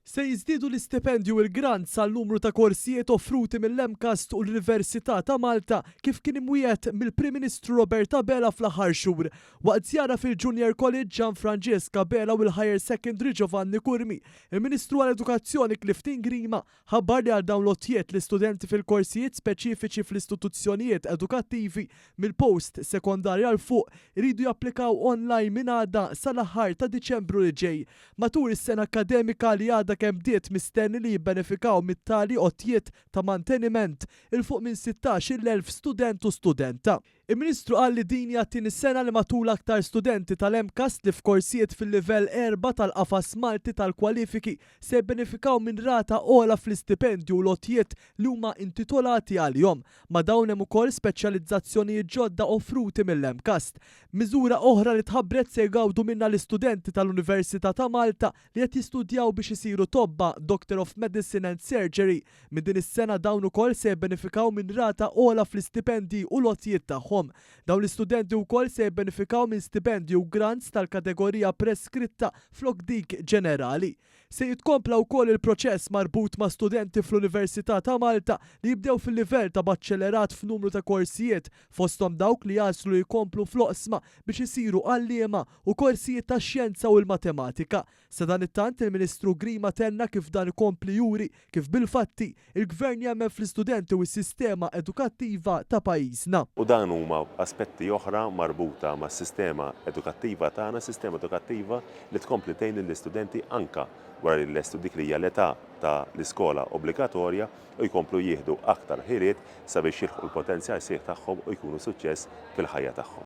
Se jiżdiedu l-istipendju u l-grant sal-numru ta' korsijiet offruti mill-Lemcast u l-Università ta' Malta kif kien imwiet mill-Prim Ministru Roberta Bela fl-aħħar xhur. Waqt żjara fil-Junior College Gian Francesca Bela u l-Higher Secondary Giovanni Kurmi, il-Ministru għall-Edukazzjoni Clifton Grima ħabbar li għal dawn l-ottijiet l-istudenti fil-korsijiet speċifiċi fl-istituzzjonijiet edukattivi mill-post sekondarja l fuq iridu japplikaw online minn għada sal-aħħar ta' Diċembru li ġej. Matul is-sena akkademika li għadha kemm bdiet mistenni li jibbenefikaw mit-tali ottijiet ta' manteniment il-fuq minn 16,000 student u studenta. Il-Ministru qal li din hija t-tieni sena li matul aktar studenti tal-Lemcast li f'korsijiet fil-livell 4 tal-qafas Malti tal-kwalifiki se jibbenefikaw minn rata ola fl-istipendju u lotjiet li huma intitolati għalihom. Ma dawn hemm ukoll speċjalizzazzjonijiet ġodda offruti mill-Lemcast. Miżura oħra li tħabbret se jgawdu minnha l-istudenti tal-Università ta' Malta li qed jistudjaw biex isiru tobba Doctor of Medicine and Surgery. Minn din is-sena dawn ukoll se jibbenefikaw minn rata ola fl-istipendji u lotjiet tagħhom. Dawn l-istudenti wkoll se jibbenefikaw minn stipendju u grants tal-kategorija preskritta flok dik ġenerali. Se jitkompla wkoll il-proċess marbut ma' studenti fl-Università ta' Malta li jibdew fil-livell ta' baċċelerat f'numru ta' korsijiet fosthom dawk li jaslu jkomplu fl-oqsma biex isiru għalliema u korsijiet ta' xjenza u l-matematika. Sa dan it-tant il-Ministru Grima tenna kif dan ikompli juri kif bil-fatti il-Gvern jemmen fl-istudenti u s-sistema edukattiva ta' pajjiżna. U dan huma aspetti oħra marbuta mas sistema edukattiva tagħna, sistema edukattiva li tkompli tgħin lill-istudenti anka wara li lestu dik li hija l-età ta' l-iskola obbligatorja u jkomplu jieħdu aktar ħiliet sabiex jilħqu l-potenzjal sieħ tagħhom u jkunu suċċess fil-ħajja tagħhom.